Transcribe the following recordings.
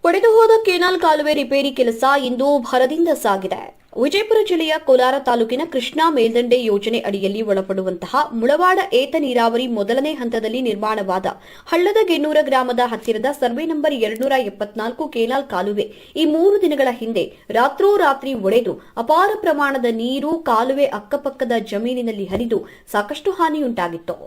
ಒಡೆದು ಹೋದ ಕೆನಾಲ್ ಕಾಲುವೆ ರಿಪೇರಿ ಕೆಲಸ ಇಂದು ಭರದಿಂದ ಸಾಗಿದೆ. ವಿಜಯಪುರ ಜಿಲ್ಲೆಯ ಕೋಲಾರ ತಾಲೂಕಿನ ಕೃಷ್ಣಾ ಮೇಲ್ದಂಡೆ ಯೋಜನೆ ಅಡಿಯಲ್ಲಿ ಒಳಪಡುವಂತಹ ಮುಳವಾಡ ಏತ ನೀರಾವರಿ ಮೊದಲನೇ ಹಂತದಲ್ಲಿ ನಿರ್ಮಾಣವಾದ ಹಳ್ಳದಗೆನ್ನೂರ ಗ್ರಾಮದ ಹತ್ತಿರದ ಸರ್ವೆ ನಂಬರ್ 274 ಕೆನಾಲ್ ಕಾಲುವೆ ಈ 3 ದಿನಗಳ ಹಿಂದೆ ರಾತ್ರೋರಾತ್ರಿ ಒಡೆದು ಅಪಾರ ಪ್ರಮಾಣದ ನೀರು ಕಾಲುವೆ ಅಕ್ಕಪಕ್ಕದ ಜಮೀನಿನಲ್ಲಿ ಹರಿದು ಸಾಕಷ್ಟು ಹಾನಿಯುಂಟಾಗಿತ್ತು.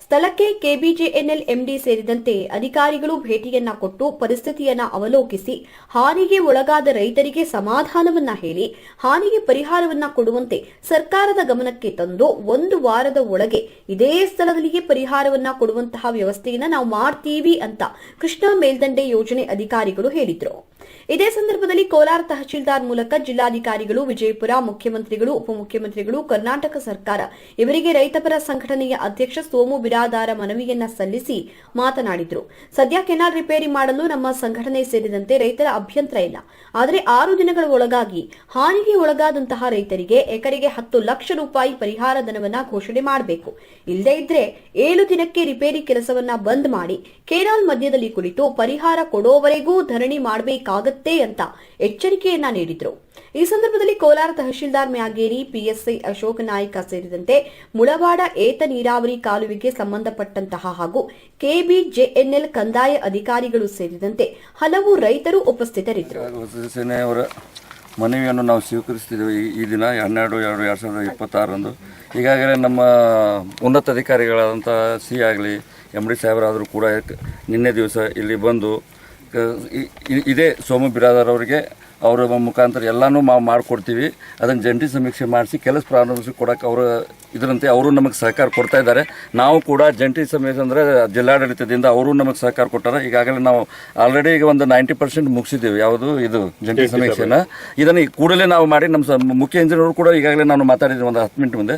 ಸ್ಥಳಕ್ಕೆ ಕೆಬಿಜೆಎನ್ಎಲ್ ಎಂಡಿ ಸೇರಿದಂತೆ ಅಧಿಕಾರಿಗಳು ಭೇಟಿಯನ್ನ ಕೊಟ್ಟು ಪರಿಸ್ಥಿತಿಯನ್ನ ಅವಲೋಕಿಸಿ ಹಾನಿಗೆ ಒಳಗಾದ ರೈತರಿಗೆ ಸಮಾಧಾನವನ್ನ ಹೇಳಿ ಹಾನಿಗೆ ಪರಿಹಾರವನ್ನ ಕೊಡುವಂತೆ ಸರ್ಕಾರದ ಗಮನಕ್ಕೆ ತಂದು 1 ವಾರದ ಒಳಗೆ ಇದೇ ಸ್ಥಳದಲ್ಲಿಯೇ ಪರಿಹಾರವನ್ನ ಕೊಡುವಂತಹ ವ್ಯವಸ್ಥೆಯನ್ನ ನಾವು ಮಾಡ್ತೀವಿ ಅಂತ ಕೃಷ್ಣಾ ಮೇಲ್ದಂಡೆ ಯೋಜನೆ ಅಧಿಕಾರಿಗಳು ಹೇಳಿದ್ರು. ಇದೇ ಸಂದರ್ಭದಲ್ಲಿ ಕೋಲಾರ ತಹಶೀಲ್ದಾರ್ ಮೂಲಕ ಜಿಲ್ಲಾಧಿಕಾರಿಗಳು, ವಿಜಯಪುರ ಮುಖ್ಯಮಂತ್ರಿಗಳು, ಉಪಮುಖ್ಯಮಂತ್ರಿಗಳು, ಕರ್ನಾಟಕ ಸರ್ಕಾರ ಇವರಿಗೆ ರೈತಪರ ಸಂಘಟನೆಯ ಅಧ್ಯಕ್ಷ ಸೋಮು ಬಿರಾದಾರ ಮನವಿಯನ್ನ ಸಲ್ಲಿಸಿ ಮಾತನಾಡಿದರು. ಸದ್ಯ ಕೆನಾಲ್ ರಿಪೇರಿ ಮಾಡಲು ನಮ್ಮ ಸಂಘಟನೆ ಸೇರಿದಂತೆ ರೈತರ ಅಭ್ಯಂತರ ಇಲ್ಲ. ಆದರೆ 6 ದಿನಗಳ ಒಳಗಾಗಿ ಹಾನಿಗೆ ಒಳಗಾದಂತಹ ರೈತರಿಗೆ ಎಕರೆಗೆ 10 ಲಕ್ಷ ರೂಪಾಯಿ ಪರಿಹಾರ ಧನವನ್ನ ಘೋಷಣೆ ಮಾಡಬೇಕು. ಇಲ್ಲದೇ ಇದ್ರೆ 7 ದಿನಕ್ಕೆ ರಿಪೇರಿ ಕೆಲಸವನ್ನ ಬಂದ್ ಮಾಡಿ ಕೆನಾಲ್ ಮಧ್ಯದಲ್ಲಿ ಕುಳಿತು ಪರಿಹಾರ ಕೊಡೋವರೆಗೂ ಧರಣಿ ಮಾಡಬೇಕಾಗತ್ತೆ ಅಂತ ಎಚ್ಚರಿಕೆಯನ್ನ ನೀಡಿದ್ರು. ಈ ಸಂದರ್ಭದಲ್ಲಿ ಕೋಲಾರ ತಹಶೀಲ್ದಾರ್ ಮ್ಯಾಗೇರಿ, ಪಿಎಸ್ಐ ಅಶೋಕ್ ನಾಯ್ಕ ಸೇರಿದಂತೆ ಮುಳವಾಡ ಏತ ನೀರಾವರಿ ಕಾಲುವೆಗೆ ಸಂಬಂಧಪಟ್ಟಂತಹ ಹಾಗೂ ಕೆಬಿಜೆಎನ್ಎಲ್ ಕಂದಾಯ ಅಧಿಕಾರಿಗಳು ಸೇರಿದಂತೆ ಹಲವು ರೈತರು ಉಪಸ್ಥಿತರಿದ್ದರು. ಮನವಿಯನ್ನು ನಾವು ಸ್ವೀಕರಿಸ್ತಿದ್ದೇವೆ. ಈ ದಿನ 12/2/2026 ಈಗಾಗಲೇ ನಮ್ಮ ಉನ್ನತ ಅಧಿಕಾರಿಗಳಾದಂಥ ಸಿ ಆಗಲಿ MD ಸಾಹೇಬರಾದರೂ ಕೂಡ ನಿನ್ನೆ ದಿವಸ ಇಲ್ಲಿ ಬಂದು ಇದೇ ಸೋಮು ಬಿರಾದಾರ್ ಅವರಿಗೆ ಅವರ ಮುಖಾಂತರ ಎಲ್ಲನೂ ಮಾಡಿಕೊಡ್ತೀವಿ. ಅದನ್ನು ಜಂಟಿ ಸಮೀಕ್ಷೆ ಮಾಡಿಸಿ ಕೆಲಸ ಪ್ರಾರಂಭಿಸಿ ಕೊಡೋಕೆ ಇದರಂತೆ ಅವರು ನಮಗೆ ಸಹಕಾರ ಕೊಡ್ತಾ ಇದ್ದಾರೆ. ನಾವು ಕೂಡ ಜಂಟಿ ಸಮೀಕ್ಷೆ ಅಂದರೆ ಜಿಲ್ಲಾಡಳಿತದಿಂದ ಅವರು ನಮಗೆ ಸಹಕಾರ ಕೊಟ್ಟಾರೆ. ಈಗಾಗಲೇ ನಾವು ಆಲ್ರೆಡಿ ಈಗ ಒಂದು 90% ಮುಗಿಸಿದ್ದೀವಿ. ಯಾವುದು ಇದು ಜಂಟಿ ಸಮೀಕ್ಷೆನ ಇದನ್ನು ಕೂಡಲೇ ನಾವು ಮಾಡಿ ನಮ್ಮ ಮುಖ್ಯ ಇಂಜಿನಿಯರ್ ಕೂಡ ಈಗಾಗಲೇ ನಾನು ಮಾತಾಡಿದ್ವಿ ಒಂದು 10 ಮಿನಿಟ್ ಮುಂದೆ.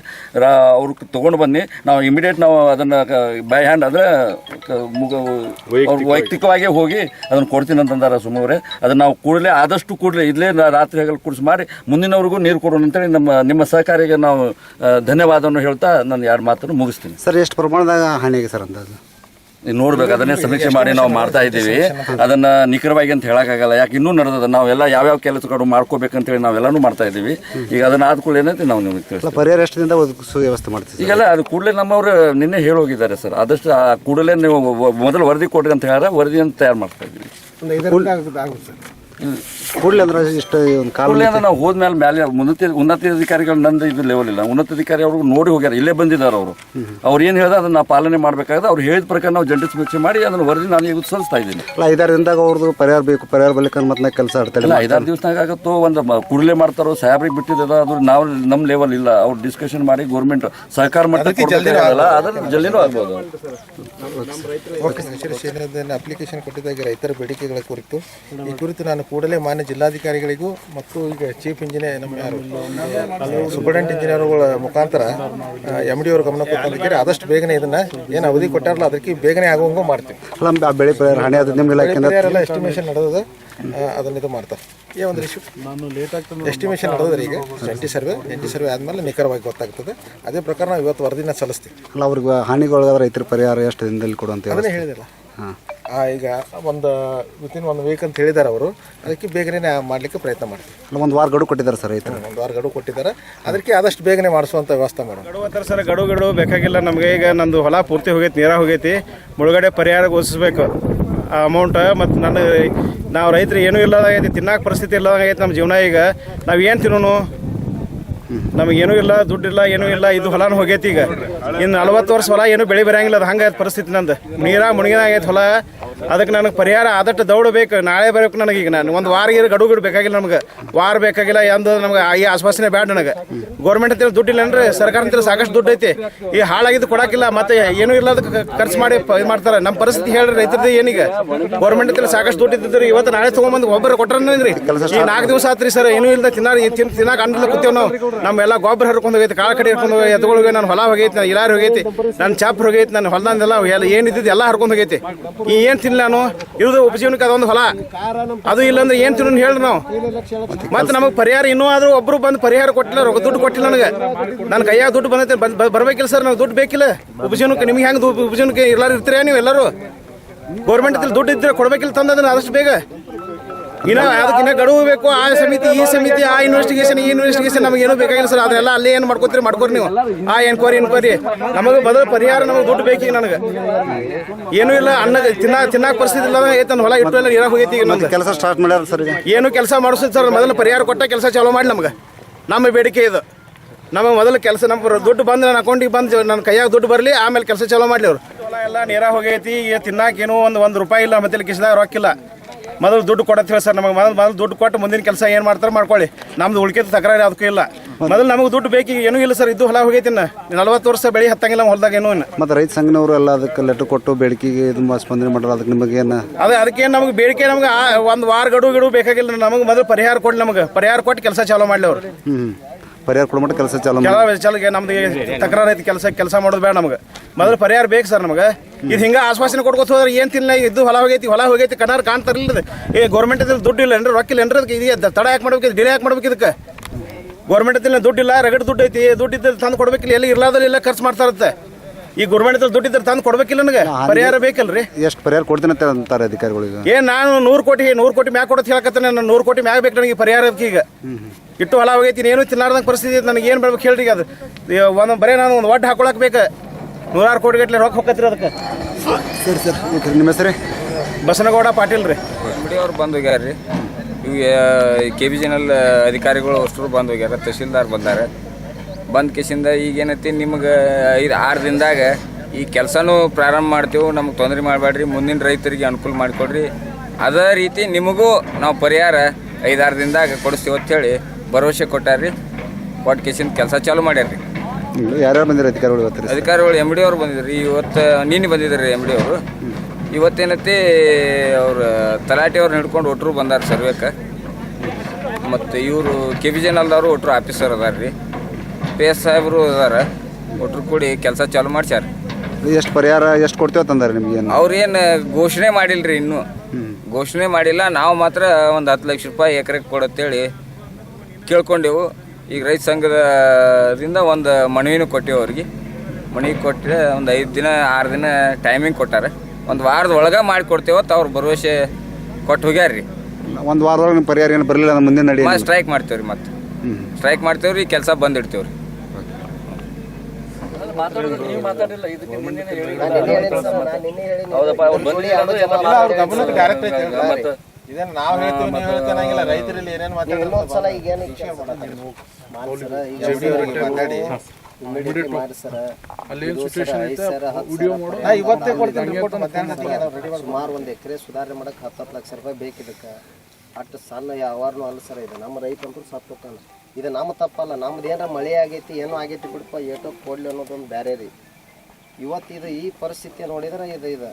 ಅವ್ರು ತೊಗೊಂಡು ಬನ್ನಿ, ನಾವು ಇಮಿಡಿಯೇಟ್ ನಾವು ಅದನ್ನು ಬೈ ಹ್ಯಾಂಡ್ ಅಂದರೆ ವೈಯಕ್ತಿಕವಾಗಿ ಹೋಗಿ ಅದನ್ನು ಕೊಡ್ತೀನಿ ಅಂತಂದಾರೆ ಸುಮ್ಮನೆ. ಅದನ್ನು ನಾವು ಕೂಡಲೇ ಆದಷ್ಟು ಕೂಡಲೇ ಇಲ್ಲೇ ರಾತ್ರಿ ಹಗಲು ಕುಡಿಸಿ ಮಾಡಿ ಮುಂದಿನವ್ರಿಗೂ ನೀರು ಕೊಡೋಣ ಅಂತೇಳಿ ನಿಮ್ಮ ಸಹಕಾರಿಗೆ ನಾವು ಧನ್ಯವಾದವನ್ನು ಹೇಳ್ತಾ ನಾನು 2 ಮಾತನ್ನು ಮುಗಿಸ್ತೀನಿ. ಸರ್, ಎಷ್ಟು ಪ್ರಮಾಣದಾಗ ಹಾನಿಗೆ ಸರ್ ಅಂದಾಜು ನೋಡ್ಬೇಕು, ಅದನ್ನೇ ಸಮೀಕ್ಷೆ ಮಾಡಿ ನಾವು ಮಾಡ್ತಾ ಇದ್ದೀವಿ. ಅದನ್ನ ನಿಖರವಾಗಿ ಅಂತ ಹೇಳಕ್ಕಾಗಲ್ಲ, ಯಾಕೆ ಇನ್ನೂ ನಡೆದ ನಾವೆಲ್ಲ ಯಾವ್ಯಾವ ಕೆಲಸಗಳು ಮಾಡ್ಕೋಬೇಕಂತೇಳಿ ನಾವೆಲ್ಲನೂ ಮಾಡ್ತಾ ಇದ್ದೀವಿ. ಈಗ ಅದನ್ನ ಆದ ಕೂಡಲೇ ಏನಂತ ನಾವು ನಿಮಗೆ ತಿಳಿಸ್ತೀವಿ. ಪರಿಹಾರ ಎಷ್ಟದಿಂದ ವ್ಯವಸ್ಥೆ ಮಾಡ್ತೀವಿ ಈಗೆಲ್ಲ ಅದು ಕೂಡಲೇ ನಮ್ಮವರು ನಿನ್ನೆ ಹೇಳೋಗಿದ್ದಾರೆ ಸರ್. ಆದಷ್ಟು ಕೂಡಲೇ ನೀವು ಮೊದಲು ವರದಿ ಕೊಡ್ರಿ ಅಂತ ಹೇಳಿದ್ರೆ ವರದಿಯನ್ನು ತಯಾರು ಮಾಡ್ತಾ ಇದ್ದೀವಿ. ಕೂಡಲೇ ಅಂದ್ರೆ ಇಷ್ಟು ಕೂಡಲೇ ಅಂದ್ರೆ ನಾವು ಹೋದ್ಮೇಲೆ ಉನ್ನತ ಅಧಿಕಾರಿಗಳು ನಂದು ಇದು ಲೆವೆಲ್ ಇಲ್ಲ. ಉನ್ನತ ಅಧಿಕಾರಿ ಅವರು ನೋಡಿ ಹೋಗ್ಯಾರ, ಇಲ್ಲೇ ಬಂದಿದ್ದಾರೆ. ಅವ್ರು ಏನು ಹೇಳಿದ್ರೆ ಅದನ್ನ ನಾವು ಪಾಲನೆ ಮಾಡಬೇಕಾದ್ರೆ ಅವ್ರು ಹೇಳಿದ ಪ್ರಕಾರ ನಾವು ಜಂಟಿ ಸಮೀಕ್ಷೆ ಮಾಡಿ ಅದನ್ನು ವರದಿ ನಾನು ಈಗ ಸಲ್ಲಿಸ್ತಾ ಇದ್ದೀನಿ. 5-6 ದಿನದಾಗ ಅವ್ರದ್ದು ಪರಿಹಾರ ಬೇಕು, ಪರಿಹಾರ ಬಲಿಕ ಮತ್ತೆ ಕೆಲಸ ಆಡ್ತಾರೆ. 5-6 ದಿವಸನಾಗ ಆಗುತ್ತೋ ಒಂದು ಕೂಡಲೇ ಮಾಡ್ತಾರೋ. ಸಾಹೇಬ್ರಿಗೆ ಬಿಟ್ಟಿದ್ದದ ಅದು ನಾವು ನಮ್ಮ ಲೆವೆಲ್ ಇಲ್ಲ. ಅವ್ರು ಡಿಸ್ಕಷನ್ ಮಾಡಿ ಗೌರ್ಮೆಂಟ್ ಸಹಕಾರ ಮಾಡ್ತಾರೆ, ಅದನ್ನು ಜಲ್ದಿನೂ ಆಗ್ಬೋದು. ಅಪ್ಲಿಕೇಶನ್ ಕೊಟ್ಟಿದ್ದಾಗ ರೈತರ ಬೇಡಿಕೆಗಳ ಕುರಿತು ನಾನು ಕೂಡಲೇ ಮಾನ್ಯ ಜಿಲ್ಲಾಧಿಕಾರಿಗಳಿಗೂ ಮತ್ತು ಈಗ ಚೀಫ್ ಇಂಜಿನಿಯರ್ ನಮ್ಮ ಸೂಪರಿಂಟೆಂಡೆಂಟ್ ಇಂಜಿನಿಯರ್ಗಳ ಮುಖಾಂತರ MD ಅವ್ರ ಗಮನಕ್ಕೆ ತಂದಿದ್ದಾರೆ. ಆದಷ್ಟು ಬೇಗನೆ ಇದನ್ನ ಏನು ಅವಧಿ ಕೊಟ್ಟಾರಲ್ಲ ಅದಕ್ಕೆ ಬೇಗನೆ ಆಗುವಂಗೂ ಮಾಡ್ತೀವಿ. ಬೆಳೆ ಹಾನಿ ಎಲ್ಲ ಎಸ್ಟಿಮೇಷನ್ ನಡೆದ ಅದನ್ನ ಇದು ಮಾಡ್ತಾರೆ. ಒಂದು ಇಶ್ಯೂ ಎಸ್ಟಿಮೇಷನ್ ನಡೆದ್ರೆ ಈಗ ಜಂಟಿ ಸರ್ವೆ ಆದ್ಮೇಲೆ ನಿಖರವಾಗಿ ಗೊತ್ತಾಗ್ತದೆ. ಅದೇ ಪ್ರಕಾರ ನಾವು ಇವತ್ತು ವರದಿನ ಸಲ್ಲಿಸ್ತೀವಿ. ಅವ್ರಿಗೆ ಹಾನಿಗೊಳಗಾದ ರೈತರ ಪರಿಹಾರ ಎಷ್ಟು ದಿನದಲ್ಲಿ ಕೊಡುವಂತ ಅದನ್ನೇ ಹೇಳಿದಿಲ್ಲ. ಈಗ ಒಂದು ವಿತಿನ್ 1 ವೀಕ್ ಅಂತ ಹೇಳಿದ್ದಾರೆ ಅವರು. ಅದಕ್ಕೆ ಬೇಗನೆ ಮಾಡಲಿಕ್ಕೆ ಪ್ರಯತ್ನ ಮಾಡ್ತೀವಿ. 1 ವಾರ ಗಡುವು ಕೊಟ್ಟಿದ್ದಾರೆ ಸರ್ ರೈತರು. 1 ವಾರ ಗಡುವು ಕೊಟ್ಟಿದ್ದಾರೆ. ಅದಕ್ಕೆ ಆದಷ್ಟು ಬೇಗನೆ ಮಾಡಿಸುವಂಥ ವ್ಯವಸ್ಥೆ ಮಾಡೋಣ. ಗಡುವು ಸರ್, ಗಡುವು ಬೇಕಾಗಿಲ್ಲ ನಮಗೆ. ಈಗ ನಂದು ಹೊಲ ಪೂರ್ತಿ ಹೋಗೈತಿ, ನೀರಾಗ ಹೋಗೈತಿ. ಮುಳುಗಡೆ ಪರಿಹಾರ ಘೋಷಿಸಬೇಕು ಆ ಅಮೌಂಟ್. ಮತ್ತು ನಾವು ರೈತರು ಏನೂ ಇಲ್ಲದಾಗೈತಿ, ತಿನ್ನೋಕೆ ಪರಿಸ್ಥಿತಿ ಇಲ್ಲದಾಗೈತಿ ನಮ್ಮ ಜೀವನ. ಈಗ ನಾವು ಏನು ತಿನ್ನೋನು? ನಮಗೇನೂ ಇಲ್ಲ, ದುಡ್ಡಿಲ್ಲ, ಏನೂ ಇಲ್ಲ. ಇದು ಹೊಲನೂ ಹೋಗೈತಿ. ಈಗ ಇನ್ನು 40 ವರ್ಷ ಹೊಲ ಏನೂ ಬೆಳೆ ಬರಂಗಿಲ್ಲ. ಅದು ಹಂಗೆ ಪರಿಸ್ಥಿತಿ ನಂದು. ಮುಳುಗಿನಾಗೈತೆ ಹೊಲ. ಅದಕ್ಕೆ ನನಗೆ ಪರಿಹಾರ ಆದಷ್ಟು ದೌಡಬೇಕು. ನಾಳೆ ಬರಬೇಕು ನನಗೆ. ಈಗ ನಾನು 1 ವಾರ ಗಡುವು ಬೇಕಾಗಿಲ್ಲ ನಮ್ಗೆ. ವಾರ ಬೇಕಾಗಿಲ್ಲ. ಎಂದು ನಮ್ಗೆ ಈ ಆಶ್ವಾಸನೆ ಬೇಡ ನನಗೆ. ಗೌರ್ಮೆಂಟ್ ಅಂತೇಳಿ ದುಡ್ಡು ಇಲ್ಲ ಅಂದ್ರೆ ಸರ್ಕಾರ ಅಂತೇಳಿ ಸಾಕಷ್ಟು ದುಡ್ಡು ಐತಿ. ಈ ಹಾಳಾಗಿದ್ದು ಕೊಡೋಕ್ಕಿಲ್ಲ, ಮತ್ತೆ ಏನೂ ಇಲ್ಲ ಅದಕ್ಕೆ ಖರ್ಚು ಮಾಡಿ ಇದು ಮಾಡ್ತಾರೆ. ನಮ್ಮ ಪರಿಸ್ಥಿತಿ ಹೇಳ್ರಿ ರೈತರದ್ದು ಏನೀಗ. ಗೌರ್ಮೆಂಟ್ ಅಂತೇಳಿ ಸಾಕಷ್ಟು ದುಡ್ಡು ಇದ್ದಿದ್ರಿ. ಇವತ್ತು ನಾಳೆ ತೊಗೊಂಬಂದು ಒಬ್ಬರು ಕೊಟ್ಟರೆ ಈ 4 ದಿವಸ ಆತ್ರಿ ಸರ್. ಏನೂ ಇಲ್ಲ, ತಿನ್ನಾಕ ಅನ್ನಲ್ಲ ಕೂತೇವೆ ನಾವು. ನಮ್ಮೆಲ್ಲ ಗೊಬ್ಬರ ಹರ್ಕೊಂಡು ಹೋಗೈತಿ, ಕಾಳು ಕಡೆ ಹರ್ಕೊಂಡು ಹೋಗಿ ಎತ್ತುಗಳಿಗೆ. ನಾನು ಹೊಲ ಹೋಗೈತಿ, ನಾನು ಇಲಾರಿ ಹೋಗೈತಿ, ನನ್ನ ಚಾಪ್ರ ಹೋಗೈತಿ, ನನ್ನ ಹೊಲದಂದೆಲ್ಲ ಏನಿದ್ದು ಎಲ್ಲ ಹರ್ಕೊಂಡು ಹೋಗೈತಿ. ಈ ಏನು ತಿನ್ನ ನಾನು ಇರೋದು ಉಪಜೀವನಕ್ಕೆ ಅದೊಂದು ಹೊಲ. ಅದು ಇಲ್ಲಾಂದ್ರೆ ಏನು ತಿನ್ನೋನು ಹೇಳ್ರಿ ನಾವು. ಮತ್ತೆ ನಮಗೆ ಪರಿಹಾರ ಇನ್ನೂ ಆದರೂ ಒಬ್ಬರು ಬಂದು ಪರಿಹಾರ ಕೊಟ್ಟಿಲ್ಲ, ದುಡ್ಡು ಕೊಟ್ಟಿಲ್ಲ ನನಗೆ. ನನ್ನ ಕೈಯಾಗ ದುಡ್ಡು ಬಂದೈತೆ, ಬರಬೇಕಿಲ್ಲ ಸರ್. ನಾವು ದುಡ್ಡು ಬೇಕಿಲ್ಲ ಉಪಜೀವನಕ್ಕೆ. ನಿಮ್ಗೆ ಹೆಂಗೆ ಉಪಜೀವನಕ್ಕೆ ಎಲ್ಲರೂ ಇರ್ತೀರಾ ನೀವು? ಎಲ್ಲರೂ ಗೌರ್ಮೆಂಟ್ ದುಡ್ಡು ಇದ್ರೆ ಕೊಡಬೇಕಿಲ್ಲ ತಂದದನ್ನು ಆದಷ್ಟು ಬೇಗ. ಇನ್ನ ಅದಕ್ಕಿನ್ನ ಗಡುವು ಬೇಕು. ಆ ಸಮಿತಿ ಈ ಸಮಿತಿ, ಆ ಇನ್ವೆಸ್ಟಿಗೇಷನ್ ನಮಗೆ ಏನೂ ಬೇಕಾಗಿಲ್ಲ ಸರ್. ಅದೆಲ್ಲ ಅಲ್ಲೇ ಏನು ಮಾಡ್ಕೋತೀರಿ ಮಾಡ್ಕೋರಿ ನೀವು. ಆ ಎನ್ಕ್ವೈರಿ ನಮಗೆ ಬದಲು ಪರಿಹಾರ ನಮಗೆ ದುಡ್ಡು ಬೇಕೀಗ. ನನಗೆ ಏನೂ ಇಲ್ಲ, ಅನ್ನ ತಿನ್ನಾಕ ಪರಿಸ್ಥಿತಿ ಇಲ್ಲ ಐತೆ. ಹೊಲ ಇಟ್ಟು ಎಲ್ಲ ನೀರಾಗ ಹೋಗೈತಿ. ಈಗ ಕೆಲಸ ಸ್ಟಾರ್ಟ್ ಮಾಡ್ಯಾರ ಸರ್. ಏನು ಕೆಲಸ ಮಾಡಿಸ್ತದೆ ಸರ್. ಮೊದಲು ಪರಿಹಾರ ಕೊಟ್ಟ ಕೆಲಸ ಚಾಲೂ ಮಾಡಿ. ನಮ್ಗೆ ನಮ್ಮ ಬೇಡಿಕೆ ಇದು. ನಮಗೆ ಮೊದಲು ಕೆಲಸ ನಮ್ಮ ದುಡ್ಡು ಬಂದು ನನ್ನ ಅಕೌಂಟಿಗೆ ಬಂದು ನನ್ನ ಕೈಯಾಗ ದುಡ್ಡು ಬರಲಿ, ಆಮೇಲೆ ಕೆಲಸ ಚಾಲೂ ಮಾಡಲಿ ಅವರು. ಹೊಲ ಎಲ್ಲ ನೀರಾಗ ಹೋಗೈತಿ. ಈಗ ತಿನ್ನಾಕೇನು ಒಂದು ರೂಪಾಯಿ ಇಲ್ಲ, ಮತ್ತೆ ಕಿಸಿದಾಗ ರೊಕ್ಕಿಲ್ಲ. ಮೊದಲು ದುಡ್ಡು ಕೊಡತ್ತೀವಿ ಸರ್. ನಮಗೆ ಮೊದಲು ದುಡ್ಡು ಕೊಟ್ಟು ಮುಂದಿನ ಕೆಲಸ ಏನು ಮಾಡ್ತಾರೆ ಮಾಡ್ಕೊಳ್ಳಿ. ನಮ್ದು ಉಳ್ಕೆದ ತಕರಾರು ಅದಕ್ಕೂ ಇಲ್ಲ. ಮೊದಲು ನಮಗೆ ದುಡ್ಡು ಬೇಕೀಗ. ಏನೂ ಇಲ್ಲ ಸರ್. ಇದು ಹೊಲ ಹೋಗೈತಿ. 40 ವರ್ಷ ಬೆಳೆ ಹತ್ತಂಗಿಲ್ಲ ನಮ್ಮ ಹೊಲದಾಗ ಏನೂ. ಮತ್ತು ರೈತ ಸಂಘನವರು ಎಲ್ಲ ಅದಕ್ಕೆ ಲೆಟ್ರ್ ಕೊಟ್ಟು ಬೇಡಿಕೆಗೆ ಇದು ಸ್ಪಂದನೆ ಮಾಡ್ಯಾರ. ಅದಕ್ಕೆ ನಿಮಗೇನು ಅದಕ್ಕೇನು ನಮಗೆ ಬೇಡಿಕೆ ನಮ್ಗೆ ಒಂದು ವಾರ ಗಡುವು ಬೇಕಾಗಿಲ್ಲ. ನಮಗೆ ಮೊದಲು ಪರಿಹಾರ ಕೊಡಲಿ. ನಮಗೆ ಪರಿಹಾರ ಕೊಟ್ಟು ಕೆಲಸ ಚಾಲೂ ಮಾಡಲಿ ಅವರು. ಪರಿಹಾರ ಕೊಡ ಮಟ್ಟ ಕೆಲಸ ಚಾಲೂ ಚಲಗೆ ನಮ್ದು ತಕರಾರು ಐತಿ. ಕೆಲಸ ಮಾಡೋದು ಬೇಡ ನಮಗೆ. ಮೊದಲು ಪರಿಹಾರ ಬೇಕು ಸರ್ ನಮಗೆ. ಇದು ಹಿಂಗೆ ಆಶ್ವಾಸನೆ ಕೊಡ್ಕೋತ ಹೋದ್ರೆ ಏನು ತಿನ್ನ. ಇದು ಹೊಲ ಹೋಗೈತಿ ಕಣ್ಣಾರು ಕಾಣ್ತಾರಿಲ್ಲ. ಈ ಗೌರ್ಮೆಂಟ್ ದುಡ್ಡು ಇಲ್ಲ ಏನ್ರಿ, ರೊಕ್ಕ ಇಲ್ಲ ಏನ್ರಿ. ಅದಕ್ಕೆ ಇದು ತಡ ಯಾಕೆ ಮಾಡ್ಬೇಕು, ಡಿಲೇ ಯಾಕೆ ಮಾಡ್ಬೇಕು? ಇದಕ್ಕೆ ಗೌರ್ಮೆಂಟ್ ದುಡ್ಡು ಇಲ್ಲ, ರಗಡ್ ದುಡ್ಡು ಐತಿ. ದುಡ್ಡು ಇದ್ದರೆ ತಂದು ಕೊಡ್ಬೇಕಿಲ್ಲ. ಎಲ್ಲಿ ಇರ್ಲಾದ್ರೆ ಇಲ್ಲ ಖರ್ಚು ಮಾಡ್ತಾ ಇರುತ್ತೆ. ಈ ಗೌರ್ಮೆಂಟ್ ದುಡ್ಡು ಇದ್ರೆ ತಂದು ಕೊಡ್ಬೇಕಿಲ್ಲ. ನನಗೆ ಪರಿಹಾರ ಬೇಕಲ್ರಿ. ಎಷ್ಟು ಪರಿಹಾರ ಕೊಡ್ತೀನಿ ಅಂತ ಅಂತಾರೆ ಅಧಿಕಾರಿಗಳಿಗೆ. ನಾನು 100 ಕೋಟಿ ಮ್ಯಾಗ ಕೊಡೋದು ಹೇಳಕತ್ತೇನೆ. ನಾನು 100 ಕೋಟಿ ಮ್ಯಾಗ ಬೇಕು ನನಗೆ ಪರಿಹಾರಕ್ಕೆ. ಈಗ ಇಟ್ಟು ಹೊಲ ಹೋಗೈತಿ. ಏನು ತಿನ್ನಾರ್ದಂಗೆ ಪರಿಸ್ಥಿತಿ. ನನಗೆ ಏನು ಬರ್ಬೇಕು ಹೇಳ್ರಿ. ಅದು ಬರೀ ನಾನು ಒಂದು ಒಡ್ಡು ಹಾಕೊಳಕ್ ಬೇಕು. 100 ಕೋಟಿ ಗಟ್ಟಲೆ ರೊಕ್ಕ ಹೋಗತ್ರಿ ಅದಕ್ಕೆ. ಸರಿ ಸರ್. ನಿಮ್ಮ ಹೆಸರೇ? ಬಸನಗೌಡ ಪಾಟೀಲ್ ರೀ. ಅವ್ರು ಬಂದು ಹೋಗ್ಯಾರ ರೀ. ಇವು KBJNL ಅಧಿಕಾರಿಗಳು ಅಷ್ಟರು ಬಂದು ಹೋಗ್ಯಾರ. ತಹಶೀಲ್ದಾರ್ ಬಂದಾರೆ. ಬಂದ ಕೇಸಿಂದ ಈಗ ಏನೈತಿ, ನಿಮ್ಗೆ 5-6 ದಿನದಾಗ ಈ ಕೆಲಸನೂ ಪ್ರಾರಂಭ ಮಾಡ್ತೇವೆ. ನಮ್ಗೆ ತೊಂದರೆ ಮಾಡಬೇಡ್ರಿ, ಮುಂದಿನ ರೈತರಿಗೆ ಅನುಕೂಲ ಮಾಡಿಕೊಡ್ರಿ. ಅದೇ ರೀತಿ ನಿಮಗೂ ನಾವು ಪರಿಹಾರ 5-6 ದಿನದಾಗ ಕೊಡಿಸ್ತೀವಿ ಅಂತೇಳಿ ಭರವಸೆ ಕೊಟ್ಟಾರ್ರಿ. ಕೊಟ್ಟು ಕೇಸಿಂದ ಕೆಲಸ ಚಾಲೂ ಮಾಡ್ಯಾರ ರೀ. ಯಾರ್ಯಾರು ಬಂದಿರ ಅಧಿಕಾರಿಗಳು? ಇವತ್ತು ಅಧಿಕಾರಿಗಳು MD ಅವ್ರು ಬಂದಿದ್ರಿ. ನಿನ್ನೆ ಬಂದಿದ್ದಾರೆ MD ಅವರು. ಇವತ್ತೇನೈತಿ ಅವ್ರು ತಲಾಟೆ ಅವ್ರನ್ನ ಹಿಡ್ಕೊಂಡು ಒಟ್ಟರು ಬಂದಾರ ಸರ್ವೇಕ್ಕೆ. ಮತ್ತು ಇವರು KBJNLದವರು ಒಟ್ಟರು ಆಫೀಸರ್ ಅದಾರ ರೀ. PS ಸಾಹೇಬರು ಅದಾರ. ಒಟ್ಟರು ಕೂಡಿ ಕೆಲಸ ಚಾಲೂ ಮಾಡ್ಸ್ಯಾರ. ಎಷ್ಟು ಪರಿಹಾರ ಎಷ್ಟು ಕೊಡ್ತೇವೆ ತಂದಾರೆ ನಿಮ್ಗೆ? ಅವ್ರೇನು ಘೋಷಣೆ ಮಾಡಿಲ್ಲ ರೀ. ಇನ್ನೂ ಘೋಷಣೆ ಮಾಡಿಲ್ಲ. ನಾವು ಮಾತ್ರ ಒಂದು 10 ಲಕ್ಷ ರೂಪಾಯಿ ಎಕರೆಗೆ ಕೊಡತ್ತೇಳಿ ಕೇಳ್ಕೊಂಡೆವು. ಈಗ ರೈತ ಸಂಘದಿಂದ ಒಂದು ಮನವಿನೂ ಕೊಟ್ಟೆವು ಅವ್ರಿಗೆ. ಮನವಿ ಕೊಟ್ಟರೆ ಒಂದು 5-6 ದಿನ ಟೈಮಿಂಗ್ ಕೊಟ್ಟಾರೆ. ಒಂದು ವಾರದ ಒಳಗೆ ಮಾಡಿಕೊಡ್ತೇವತ್ತು ಅವ್ರು ಭರವಸೆ ಕೊಟ್ಟು ಹೋಗ್ಯಾರ ರೀ. ಒಂದು ವಾರದೊಳಗೆ ನಿಮ್ಮ ಪರಿಹಾರ ಏನು ಬರಲಿಲ್ಲ ನಮ್ಮ ಮುಂದೆ ನಡಿ ಸ್ಟ್ರೈಕ್ ಮಾಡ್ತೇವೆ ರೀ. ಮತ್ತೆ ಸ್ಟ್ರೈಕ್ ಮಾಡ್ತೇವೆ ರೀ. ಕೆಲಸ ಬಂದಿಡ್ತೇವೆ ರೀ. ಇದನ್ನ ನಾವು ಹೇಳ್ತೀವಿ, ನೀವು ಹೇಳ್ತಾನಂಗಿಲ್ಲ. ರೈತರಲ್ಲಿ ಏನೇನು ಮಾತಾಡಿ ಇವತ್ತೇ ಕೊಡ್ತೀನಿ ರಿಪೋರ್ಟ್. ಸುಮಾರು 1 ಎಕರೆ ಸುಧಾರಣೆ ಮಾಡಕ್ಕೆ 10 ಲಕ್ಷ ರೂಪಾಯಿ ಬೇಕಿದ್ದಕ್ಕೆ. ಅಷ್ಟು ಸಣ್ಣ ಯಾವಾರನೂ ಅಲ್ಲ ಸರ್. ಇದು ನಮ್ಮ ರೈತಂತೂ ಸತ್ತೋತಾನೆ. ಇದು ನಮ್ಮ ತಪ್ಪಲ್ಲ. ನಮ್ದು ಏನಾರ ಮಳೆ ಆಗೈತಿ, ಏನೋ ಆಗೈತಿ ಬಿಡಪ್ಪ, ಏಟೋ ಕೊಡ್ಲಿ ಅನ್ನೋದೊಂದು ಬೇರೆ ರೀ. ಇವತ್ತು ಇದು ಈ ಪರಿಸ್ಥಿತಿ ನೋಡಿದ್ರೆ ಇದು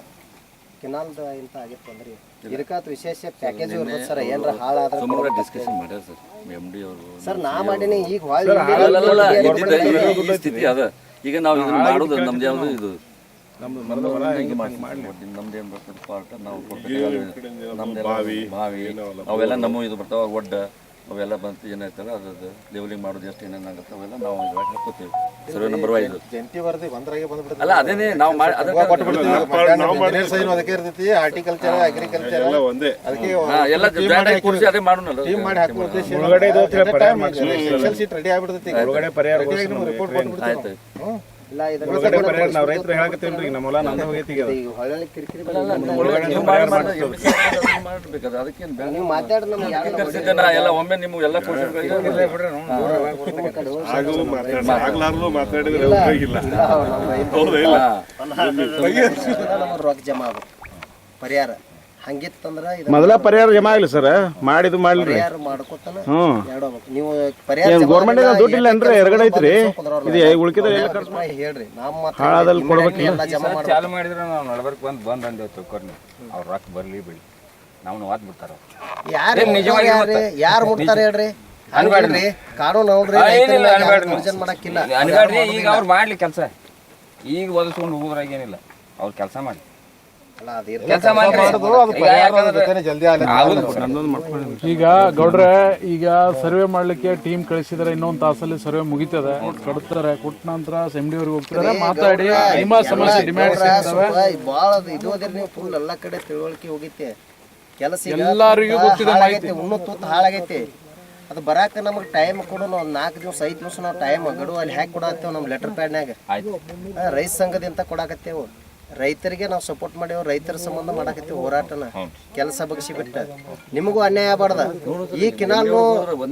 ಕೆನಾಲ್ದ ಇಂತ ಆಗಿತ್ತು ಅಂದ್ರೆ ಇದಕ್ಕಾತ್ ವಿಶೇಷ ಪ್ಯಾಕೇಜ್ ಇರ್ತದೆ ಸರ್. ಏನಾರ ಹಾಳಾದ್ರೆ ಸರ್ ನಾ ಮಾಡೀನಿ. ಈಗ ಸ್ಥಿತಿ ಅದ. ಈಗ ನಾವು ಇದನ್ನ ಮಾಡೋದು ನಮ್ದು ಯಾವುದು ಇದು ನಮ್ದು ಏನ್ ಬರ್ತದೆ ಪಾರ್ಟ್ ನಾವು ಬಾವಿ ಅವೆಲ್ಲ ನಮ್ಮ ಇದು ಬರ್ತಾವ. ಒಡ್ಡ ಅವೆಲ್ಲ ಬಂತು ಏನಾಯ್ತಲ್ಲ ಅದ್ರದ್ದು ಲೆವೆಲಿಂಗ್ ಮಾಡೋದು ಎಷ್ಟು ಏನೇನಾಗುತ್ತೆ ಅವೆಲ್ಲ ನಾವು ಹಾಕೋತೀವಿ. ಸರ್ವೆ ನಂಬರ್ 5 ಜಂಟಿ ವರದಿ ಬಂದ್ರಾಗೆ ಬಂದ್ಬಿಡ್ತದೆ. ಅಲ್ಲ ಅದೇನೇ ನಾವು ಮಾಡಿ ಅದಕ್ಕೆ ಇರ್ತೈತಿ. ಹಾರ್ಟಿಕಲ್ಚರ್, ಅಗ್ರಿಕಲ್ಚರ್ ಅದಕ್ಕೆ ಎಲ್ಲ ಕೂರಿಸಿ ಅದೇ ಮಾಡೋಣ. ಟೀಮ್ ಮಾಡಿ ಹಾಕ್ಬಿಡ್ತೀವಿ. ಶೀಟ್ ರೆಡಿ ಆಗ್ಬಿಡ್ತೈತಿ. ರಿಪೋರ್ಟ್ ಕೊಟ್ಬಿಡ್ತೀವಿ. ಇಲ್ಲ ನಾವು ರೈತರು ಹೇಳಕತ್ತೀವಿ. ನಮ್ಮ ಹೊಲ ನಂದು ಹೋಗೈತಿ. ಹೊಳ್ಳಿ ಕಿರಿಕಿರಿ ನೀವು ಮಾತಾಡಿ ನಮ್ಗೆ ಎಲ್ಲ ಒಮ್ಮೆ ನಿಮ್ಮ ಎಲ್ಲ ರೊಕ್ಕ ಜಮಾ ಆಗ ಪರಿಹಾರ ಹಂಗಿತ್ತಂದ್ರ ಮೊದಲ ಪರಿಹಾರ ಜಮಾ ಆಗ್ಲಿ ಸರ್. ಮಾಡಿದ್ದು ಮಾಡ್ಲಿ ಪರಿಹಾರ ಮಾಡ್ಕೊತಾನ ನೀವು ಪರಿಹಾರ ಗೌರ್ಮೆಂಟ್ ದುಡ್ಡು ಇಲ್ಲ ಅಂದ್ರೆ ಎರಗಡೆ ಐತ್ರಿ. ಇದು ಉಳ್ಕಿದ ಹೇಳ್ರಿ. ನಮ್ಮ ಹಾಳಾದಲ್ಲಿ ಕೊಡ್ಬೇಕು. ಎಲ್ಲ ಜಮಾ ಮಾಡಿ ಚಾಲು ಮಾಡಿದ್ರೆ ನಾವು ನಡಬರ್ಕ್ ಬಂದ್ ಅಂದೇವ್ ತಗೋರ್ನಿ. ಅವ್ರ ರೊಕ್ಕ ಬರ್ಲಿ ಬಿಡಿ, ನಾವು ವಾದ್ ಬಿಡ್ತಾರ. ಯಾರು ಮುಟ್ತಾರೆ ಹೇಳ್ರಿ. ಅನ್ಬೇಡ್ರಿ. ಕಾನೂನು ನೋಡ್ರಿ. ಮಾಡಕ್ಕಿಲ್ಲ ಅನ್ಬೇಡ್ರಿ. ಈಗ ಅವ್ರು ಮಾಡ್ಲಿ ಕೆಲಸ. ಈಗ ಒದಸ್ಕೊಂಡು ಹೋಗೋದ್ರಾಗ ಏನಿಲ್ಲ. ಅವ್ರು ಕೆಲಸ ಮಾಡಿ ಈಗ ಗೌಡ್ರೆ ಈಗ ಸರ್ವೆ ಮಾಡ್ಲಿಕ್ಕೆ ಟೀಮ್ ಕಳಿಸಿದಾರೆ. ಇನ್ನೊಂದು ತಾಸಲ್ಲಿ ಸರ್ವೆ ಮುಗಿತದೆ. ಕೊಡ್ತಾರೆ. ಕೊಟ್ಟ ನಂತರ MD ಅವ್ರಿಗೆ ಹೋಗ್ತಾರೆ. ಮಾತಾಡಿ ನಿಮ್ಮ ಸಮಸ್ಯೆ ಡಿಮ್ಯಾಂಡ್ಸ್ ಭಾಳ ಇದು ಅದ್ರಿ. ನೀವು ಫುಲ್ ಎಲ್ಲ ಕಡೆ ತಿಳುವಳಿಕೆ ಹೋಗಿತ್ತೆ. ಕೆಲಸ ಎಲ್ಲರಿಗೂ ಗೊತ್ತಿದೆ ಮಾಹಿತಿ. ಉನ್ನತ ತೂತು ಹಾಳಾಗೈತಿ. ಅದು ಬರಾಕ ನಮಗೆ ಟೈಮ್ ಕೊಡು. ನಾವು 4 ದಿವಸ 5 ದಿವಸ ನಾವು ಟೈಮ್ ಗಡುವು ಅಲ್ಲಿ ಹಾಕಿ ಕೊಡತ್ತೇವೆ ನಮ್ಮ ಲೆಟರ್ ಪ್ಯಾಡ್ನಾಗ. ರೈತ ಸಂಘದಿಂದ ಕೊಡಾಕತ್ತೇವು. ರೈತರಿಗೆ ನಾವು ಸಪೋರ್ಟ್ ಮಾಡೇವು. ರೈತರ ಸಂಬಂಧ ಮಾಡಾಕತ್ತೀವಿ ಹೋರಾಟನ. ಕೆಲಸ ಬಗ್ಸಿ ಬಿಟ್ಟ ನಿಮಗೂ ಅನ್ಯಾಯ ಆಗಬಾರ್ದ. ಈ ಕಿನಾಲ್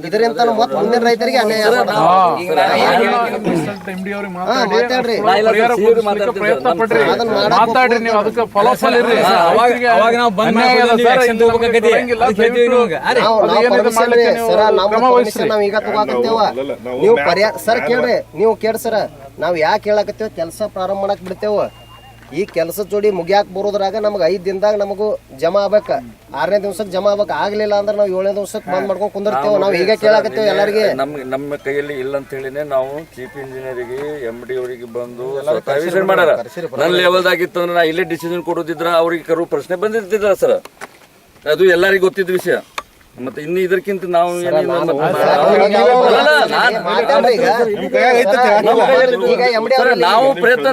ಇದರಿಂದ ಮತ್ತೆ ಮುಂದಿನ ರೈತರಿಗೆ ಅನ್ಯಾಯ ಮಾತಾಡ್ರಿ. ಮಾತಾಡ್ರಿ ನೀವು ಅದಕ್ಕೆ ಫಲಾಫಲ ಇರ್ರಿ. ನಾವ್ ಈಗ ತಗೋಕತ್ತೇವ. ನೀವು ಪರಿಹಾರ ಸರ್ ಕೇಳ್ರಿ. ನೀವು ಕೇಳ್ರಿ ಸರ, ನಾವ್ ಯಾಕೆ ಹೇಳಕತ್ತೇವ ಕೆಲಸ ಪ್ರಾರಂಭ ಮಾಡಕ್ ಬಿಡ್ತೇವ. ಈ ಕೆಲಸದ ಜೋಡಿ ಮುಗಿಯಾಕ ಬರೋದ್ರಾಗ ನಮ್ಗೆ 5 ದಿನದಾಗ ನಮಗೂ ಜಮಾ ಆಗ್ಬೇಕ. 6ನೇ ದಿವ್ಸಕ್ಕೆ ಜಮಾ ಆಗ್ಬೇಕು. ಆಗ್ಲಿಲ್ಲ ಅಂದ್ರೆ ನಾವು 7ನೇ ದಿವ್ಸಕ್ಕೆ ಬಂದ್ ಮಾಡ್ಕೊಂಡು ಕುಂದಿರ್ತೇವೆ. ನಾವು ಈಗ ಕೇಳಾಕತ್ತೇವೆ ಎಲ್ಲರಿಗೆ. ನಮ್ಮ ಕೈಯಲ್ಲಿ ಇಲ್ಲ ಅಂತ ಹೇಳಿನೇ ನಾವು ಚೀಫ್ ಇಂಜಿನಿಯರಿಗೆ MD ಅವರಿಗೆ ಬಂದು ವಿಸಿಟ್ ಮಾಡಾರ. ನನ್ನ ಲೆವೆಲ್ದಾಗಿತ್ತು ಅಂದ್ರೆ ನಾ ಇಲ್ಲೇ ಡಿಸಿಷನ್ ಕೊಡೋದಿದ್ರ ಅವ್ರಿಗೆ ಕರು ಪ್ರಶ್ನೆ ಬಂದಿರ್ತಿದ್ರ ಸರ್. ಅದು ಎಲ್ಲರಿಗೂ ಗೊತ್ತಿದ್ದ ವಿಷಯ. ಮತ್ತೆ ಇನ್ನು ಇದಕ್ಕಿಂತ ನಾವು ನಾವು ಪ್ರಯತ್ನ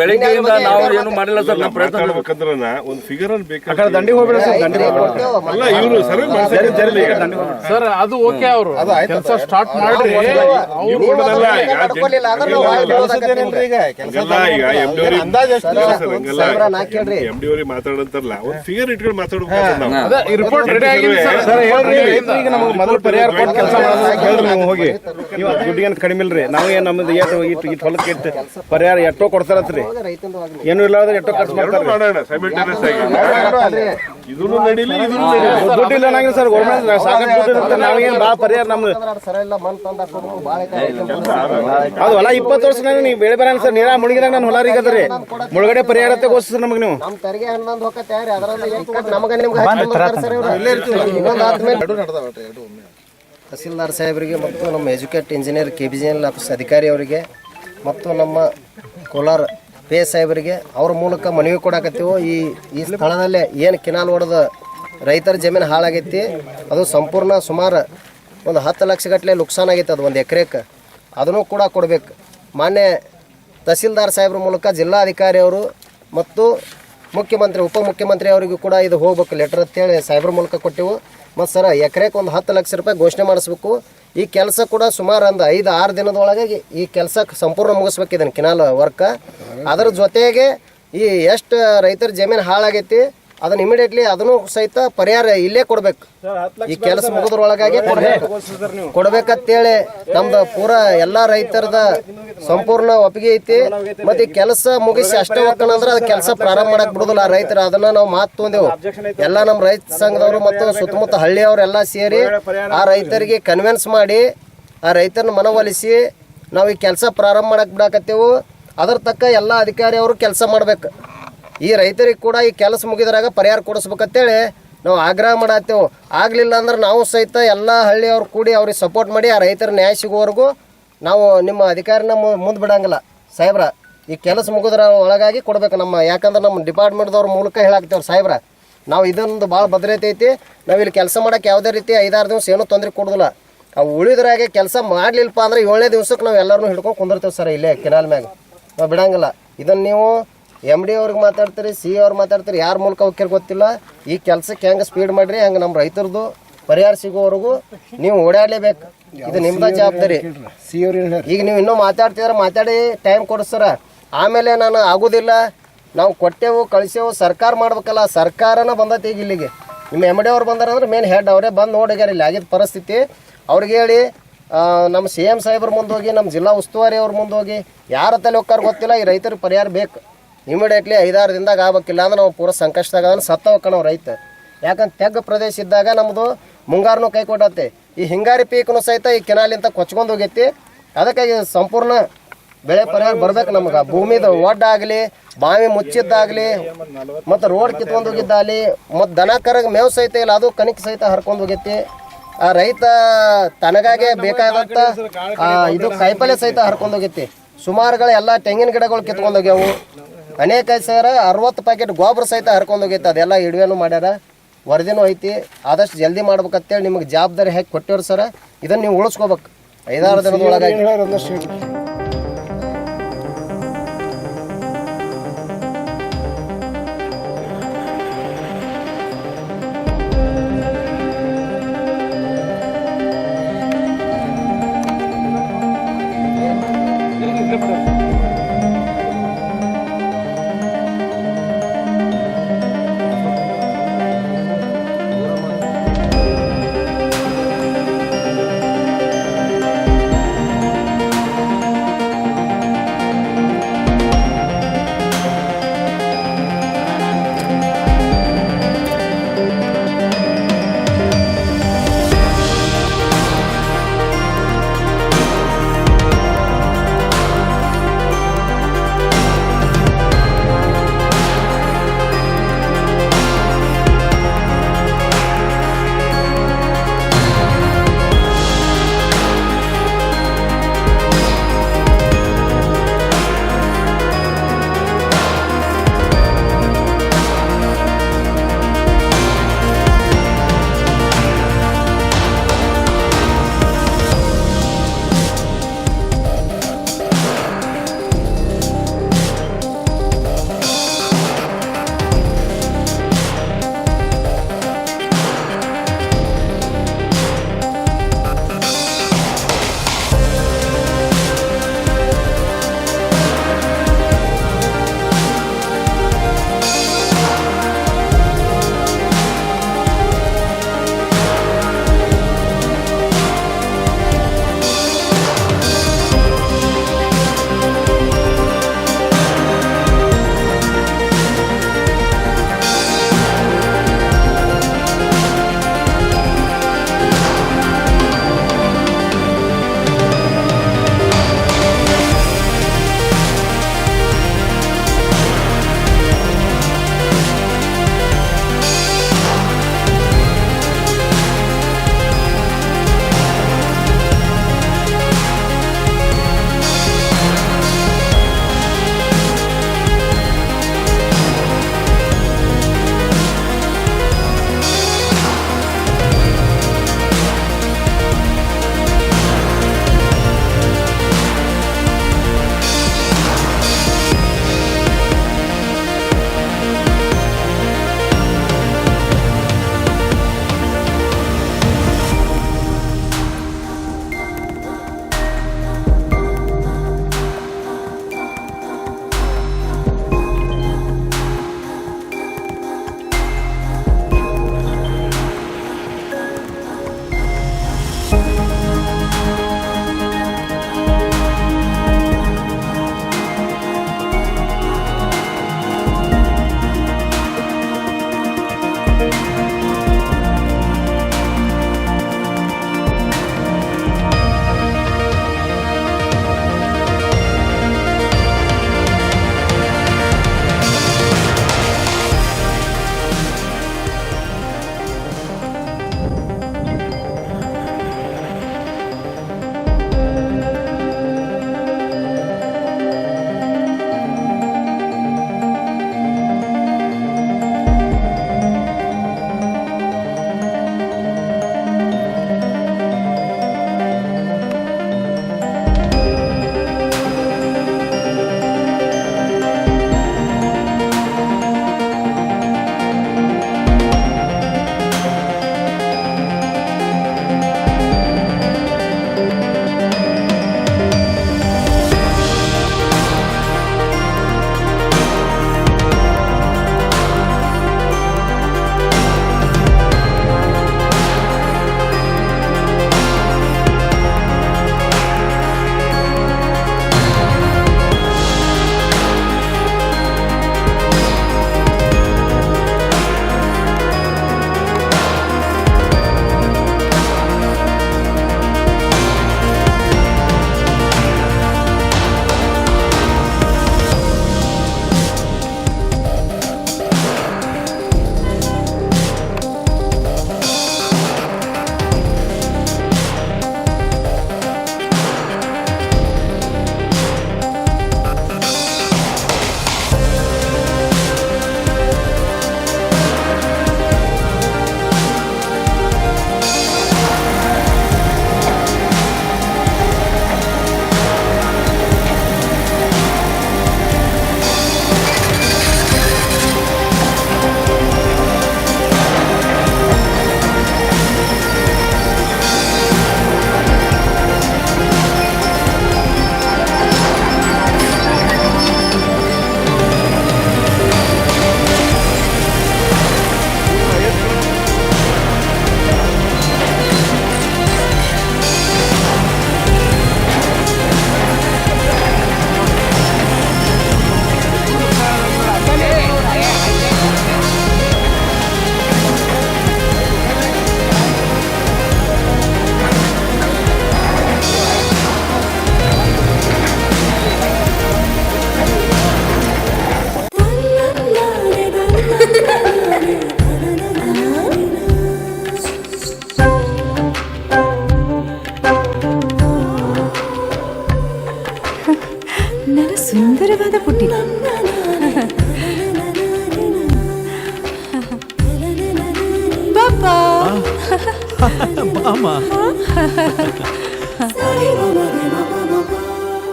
ಬೆಳಿಗ್ಗೆಯಿಂದ ನಾವು ಏನು ಮಾಡಿಲ್ಲ ಸರ್. ನಾವು ಪ್ರಯತ್ನ ಒಂದು ಫಿಗರ್ ದಂಡಿ ಹೋಗ್ಬೇಡ ಸರ್. ಅದು ಓಕೆ. ಅವರು ಕೆಲಸ ಸ್ಟಾರ್ಟ್ ಮಾಡ್ರಿ. ಮಾತಾಡಂತಾರಲ್ಲ ಒಂದು ಫಿಗರ್ ಇಟ್ಕೊಂಡು ಮಾತಾಡ್ಬೇಕು. ರಿಪೋರ್ಟ್ ರೆಡಿ ಆಗಿದೆ ಸರ್. ಈಗ ನಮಗೆ ಮೊದಲು ಪರಿಹಾರ ಕೊಟ್ಟು ಕೆಲಸ ಮಾಡೋದು ನೀವು ಹೋಗಿ. ನೀವು ದುಡ್ಡಿಗೇನು ಕಡಿಮೆ ಇಲ್ರಿ. ನಾವೇ ನಮ್ಮದು ಇಟ್ಟು ಹೊಲಕ್ಕೆ ಇಟ್ಟು ಪರಿಹಾರ ಎಷ್ಟೋ ಕೊಡ್ತಾರತ್ರಿ. ಏನು ಇಲ್ಲ ಅಂದ್ರೆ ಎಷ್ಟೋ ಖರ್ಚು ಮಾಡ್ತಾರೆ. ದುಡ್ಡು ಇಲ್ಲ ನಂಗೆ ಸರ್. ಗೌರ್ಮೆಂಟ್ ಸಾಕಷ್ಟು ದುಡ್ಡು ಇರುತ್ತೆ. ನಾವೇನು ಭಾಳ ಪರಿಹಾರ ನಮ್ದು ಅದು ಹೊಲ 20 ವರ್ಷ ನೀವು ಬೆಳೆ ಬರ ಸರ್. ನೀರ ಮುಳುಗಿದಾಗ ನಾನು ಹೊಲ ರೀಗದ್ರಿ ಮುಳುಗಡೆ ಪರಿಹಾರ ತಗೋಸ್ ಸರ್ ನಮಗೆ. ನೀವು ತಹಸೀಲ್ದಾರ್ ಸಾಹೇಬರಿಗೆ ಮತ್ತು ನಮ್ಮ ಎಜುಕೇಟ್ ಇಂಜಿನಿಯರ್ KBGNL ಆಫೀಸ್ ಅಧಿಕಾರಿ ಅವರಿಗೆ ಮತ್ತು ನಮ್ಮ ಕೋಲಾರ PA ಸಾಹೇಬರಿಗೆ ಅವ್ರ ಮೂಲಕ ಮನವಿ ಕೊಡಾಕತ್ತೀವಿ. ಈ ಸ್ಥಳದಲ್ಲೇ ಏನು ಕಿನಾಲ್ ಹೊಡೆದ ರೈತರ ಜಮೀನು ಹಾಳಾಗೈತಿ. ಅದು ಸಂಪೂರ್ಣ ಸುಮಾರು ಒಂದು 10 ಲಕ್ಷ ಗಟ್ಟಲೆ ನುಕ್ಸಾನ್ ಆಗೈತೆ. ಅದು 1 ಎಕರೆಕ್ಕೆ. ಅದನ್ನು ಕೂಡ ಕೊಡಬೇಕು. ಮಾನ್ಯ ತಹಸೀಲ್ದಾರ್ ಸಾಹೇಬ್ರ ಮೂಲಕ ಜಿಲ್ಲಾಧಿಕಾರಿ ಅವರು ಮತ್ತು ಮುಖ್ಯಮಂತ್ರಿ ಉಪಮುಖ್ಯಮಂತ್ರಿ ಅವರಿಗೂ ಕೂಡ ಇದು ಹೋಗ್ಬೇಕು ಲೆಟರ್ ಅಂತೇಳಿ ಸಾಹೇಬ್ರ ಮೂಲಕ ಕೊಟ್ಟೆವು. ಮತ್ತು ಸರ ಎಕರೆಗೆ ಒಂದು 10 ಲಕ್ಷ ರೂಪಾಯಿ ಘೋಷಣೆ ಮಾಡಿಸ್ಬೇಕು. ಈ ಕೆಲಸ ಕೂಡ ಸುಮಾರು ಒಂದು 5-6 ದಿನದೊಳಗೆ ಈ ಕೆಲಸ ಸಂಪೂರ್ಣ ಮುಗಿಸ್ಬೇಕು. ಇದನ್ನು ಕಿನಾಲ್ ವರ್ಕ. ಅದರ ಜೊತೆಗೆ ಈ ಎಷ್ಟು ರೈತರ ಜಮೀನು ಹಾಳಾಗೈತಿ ಅದನ್ನ ಇಮಿಡಿಯೇಟ್ಲಿ ಅದನ್ನು ಸಹಿತ ಪರಿಹಾರ ಇಲ್ಲೇ ಕೊಡ್ಬೇಕು. ಈ ಕೆಲಸ ಮುಗಿದ್ರೊಳಗಾಗಿ ಕೊಡ್ಬೇಕಂತೇಳಿ ನಮ್ದು ಪೂರ ಎಲ್ಲಾ ರೈತರದ ಸಂಪೂರ್ಣ ಒಪ್ಪಿಗೆ ಐತಿ. ಮತ್ತೆ ಈ ಕೆಲಸ ಮುಗಿಸಿ ಅಷ್ಟೇ ಹೋಗ್ಕಂದ್ರೆ ಅದು ಕೆಲಸ ಪ್ರಾರಂಭ ಮಾಡಕ್ ಬಿಡುದಿಲ್ಲ ರೈತರು. ಅದನ್ನ ನಾವು ಮಾತು ತೊಂದೆವು. ಎಲ್ಲ ನಮ್ಮ ರೈತ ಸಂಘದವರು ಮತ್ತು ಸುತ್ತಮುತ್ತ ಹಳ್ಳಿಯವರೆಲ್ಲ ಸೇರಿ ಆ ರೈತರಿಗೆ ಕನ್ವಿನ್ಸ್ ಮಾಡಿ ಆ ರೈತರನ್ನ ಮನವೊಲಿಸಿ ನಾವು ಈ ಕೆಲಸ ಪ್ರಾರಂಭ ಮಾಡಕ್ ಬಿಡಾಕತ್ತೇವು. ಅದ್ರ ತಕ್ಕ ಎಲ್ಲ ಅಧಿಕಾರಿ ಅವರು ಕೆಲಸ ಮಾಡ್ಬೇಕು. ಈ ರೈತರಿಗೆ ಕೂಡ ಈ ಕೆಲಸ ಮುಗಿದ್ರಾಗ ಪರಿಹಾರ ಕೊಡಿಸ್ಬೇಕಂತೇಳಿ ನಾವು ಆಗ್ರಹ ಮಾಡತ್ತೇವೆ. ಆಗಲಿಲ್ಲ ಅಂದ್ರೆ ನಾವು ಸಹಿತ ಎಲ್ಲ ಹಳ್ಳಿಯವ್ರು ಕೂಡಿ ಅವ್ರಿಗೆ ಸಪೋರ್ಟ್ ಮಾಡಿ ಆ ರೈತರ ನ್ಯಾಯ ಸಿಗೋವರೆಗೂ ನಾವು ನಿಮ್ಮ ಅಧಿಕಾರಿನ ಮುಂದೆ ಬಿಡಂಗಿಲ್ಲ ಸಾಹೇಬ್ರ. ಈ ಕೆಲಸ ಮುಗಿದ್ರ ಒಳಗಾಗಿ ಕೊಡ್ಬೇಕು ನಮ್ಮ. ಯಾಕಂದ್ರೆ ನಮ್ಮ ಡಿಪಾರ್ಟ್ಮೆಂಟ್ದವ್ರ ಮೂಲಕ ಹೇಳಾಕ್ತೇವ್ರು ಸಾಹೇಬ್ರ. ನಾವು ಇದೊಂದು ಭಾಳ ಭದ್ರತೆ ಐತಿ. ನಾವು ಇಲ್ಲಿ ಕೆಲಸ ಮಾಡೋಕೆ ಯಾವುದೇ ರೀತಿ 5-6 ದಿವಸ ಏನೂ ತೊಂದರೆ ಕೊಡೋದಿಲ್ಲ. ಅವು ಉಳಿದ್ರಾಗೆ ಕೆಲಸ ಮಾಡಲಿಲ್ಲಪ್ಪ ಅಂದ್ರೆ 7ನೇ ದಿವ್ಸಕ್ಕೆ ನಾವು ಎಲ್ಲರೂ ಹಿಡ್ಕೊಂಡು ಕುಂದಿರ್ತೇವೆ ಸರ್ ಇಲ್ಲೇ ಕಿನಾಲ್ ಮ್ಯಾಗ. ನಾವು ಬಿಡಂಗಿಲ್ಲ. ಇದನ್ನು ನೀವು MD ಅವ್ರಿಗೆ ಮಾತಾಡ್ತೀರಿ, CA ಅವ್ರು ಮಾತಾಡ್ತೀರಿ, ಯಾರ ಮೂಲಕ ಹೋಗ್ಯಾರ ಗೊತ್ತಿಲ್ಲ. ಈ ಕೆಲಸಕ್ಕೆ ಹೆಂಗೆ ಸ್ಪೀಡ್ ಮಾಡಿರಿ ಹಂಗೆ ನಮ್ಮ ರೈತರದ್ದು ಪರಿಹಾರ ಸಿಗೋವರೆಗೂ ನೀವು ಓಡಾಡಲೇಬೇಕು. ಇದು ನಿಮ್ದ ಜವಾಬ್ದಾರಿ. ಈಗ ನೀವು ಇನ್ನೂ ಮಾತಾಡ್ತಿದ್ರೆ ಮಾತಾಡಿ ಟೈಮ್ ಕೊಡಿಸ್ತಾರ. ಆಮೇಲೆ ನಾನು ಆಗೋದಿಲ್ಲ ನಾವು ಕೊಟ್ಟೆವು ಕಳಿಸೇವು ಸರ್ಕಾರ ಮಾಡ್ಬೇಕಲ್ಲ. ಸರ್ಕಾರನ ಬಂದೈತಿ ಈಗ ಇಲ್ಲಿಗೆ. ನಿಮ್ಮ MD ಅವ್ರು ಬಂದಾರಂದ್ರೆ ಮೇನ್ ಹೆಡ್ ಅವರೇ ಬಂದು ನೋಡಿಗ್ಯಾರ ಇಲ್ಲಿ ಆಗಿದ್ದ ಪರಿಸ್ಥಿತಿ. ಅವ್ರಿಗೆ ಹೇಳಿ ನಮ್ಮ CM ಸಾಹೇಬ್ರ ಮುಂದೆ ಹೋಗಿ ನಮ್ಮ ಜಿಲ್ಲಾ ಉಸ್ತುವಾರಿ ಅವ್ರ ಮುಂದೆ ಹೋಗಿ ಯಾರ ತಲೆ ಹೋಗ್ತಾರ ಗೊತ್ತಿಲ್ಲ. ಈ ರೈತರಿಗೆ ಪರಿಹಾರ ಬೇಕು ಇಮಿಡಿಯೇಟ್ಲಿ 5-6 ದಿನದಾಗ ಆಗ್ಬೇಕಿಲ್ಲ ಅಂದ್ರೆ ನಾವು ಪೂರ ಸಂಕಷ್ಟದಾಗ ಸತ್ತ ಹೋಗ್ಕ ನಾವು ರೈತ. ಯಾಕಂದ್ರೆ ತೆಗ್ಗ ಪ್ರದೇಶ ಇದ್ದಾಗ ನಮ್ಮದು ಮುಂಗಾರನು ಕೈ ಕೊಡತ್ತೆ. ಈ ಹಿಂಗಾರಿ ಪೀಕ್ನು ಸಹಿತ ಈ ಕೆನಾಲಿಂದ ಕೊಚ್ಕೊಂಡು ಹೋಗೈತಿ. ಅದಕ್ಕಾಗಿ ಸಂಪೂರ್ಣ ಬೆಳೆ ಪರಿಹಾರ ಬರ್ಬೇಕು ನಮ್ಗೆ. ಭೂಮಿದು ಒಡ್ಡಾಗಲಿ, ಬಾವಿ ಮುಚ್ಚಿದ್ದಾಗಲಿ, ಮತ್ತು ರೋಡ್ ಕಿತ್ಕೊಂಡು ಹೋಗಿದ್ದಾಗಲಿ, ಮತ್ತು ದನ ಕರಗ ಮೇವು ಸಹಿತ ಇಲ್ಲ ಅದು ಕಣಿಕೆ ಸಹಿತ ಹರ್ಕೊಂಡು ಹೋಗೈತಿ. ಆ ರೈತ ತನಗಾಗೆ ಬೇಕಾದಂಥ ಇದು ಕಾಯಿಪಲ್ಯ ಸಹಿತ ಹರ್ಕೊಂಡು ಹೋಗೈತಿ. ಸುಮಾರುಗಳು ಎಲ್ಲ ತೆಂಗಿನ ಗಿಡಗಳು ಕಿತ್ಕೊಂಡು ಹೋಗ್ಯಾವು. ಅನೇಕ ಸರ 60 ಪ್ಯಾಕೆಟ್ ಗೊಬ್ಬರ ಸಹಿತ ಹರ್ಕೊಂಡು ಹೋಗೈತೆ. ಅದೆಲ್ಲ ಹಿಡುವೆನೂ ಮಾಡ್ಯಾರ, ವರದಿನೂ ಐತಿ. ಆದಷ್ಟು ಜಲ್ದಿ ಮಾಡ್ಬೇಕಂತೇಳಿ ನಿಮಗೆ ಜವಾಬ್ದಾರಿ ಹಾಕಿ ಕೊಟ್ಟೇವ್ರಿ ಸರ. ಇದನ್ನು ನೀವು ಉಳಿಸ್ಕೋಬೇಕು 5-6 ದಿನದೊಳಗಾಗಿ.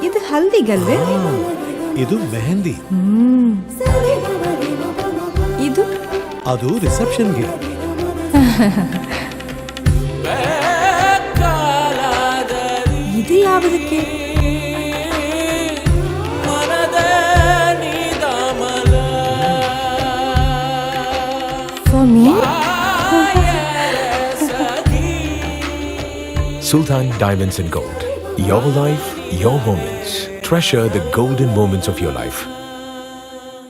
ಇದು ಹಲ್ದಿಗಲ್ವೇ? ಇದು ಮೆಹಂದಿ. ಇದು ಅದು ರಿಸೆಪ್ಷನ್ಗೆ. ಇದು ಯಾವುದಕ್ಕೆ? For me? Sultan Diamonds and Gold. Your life, your moments. Treasure the golden moments of your life.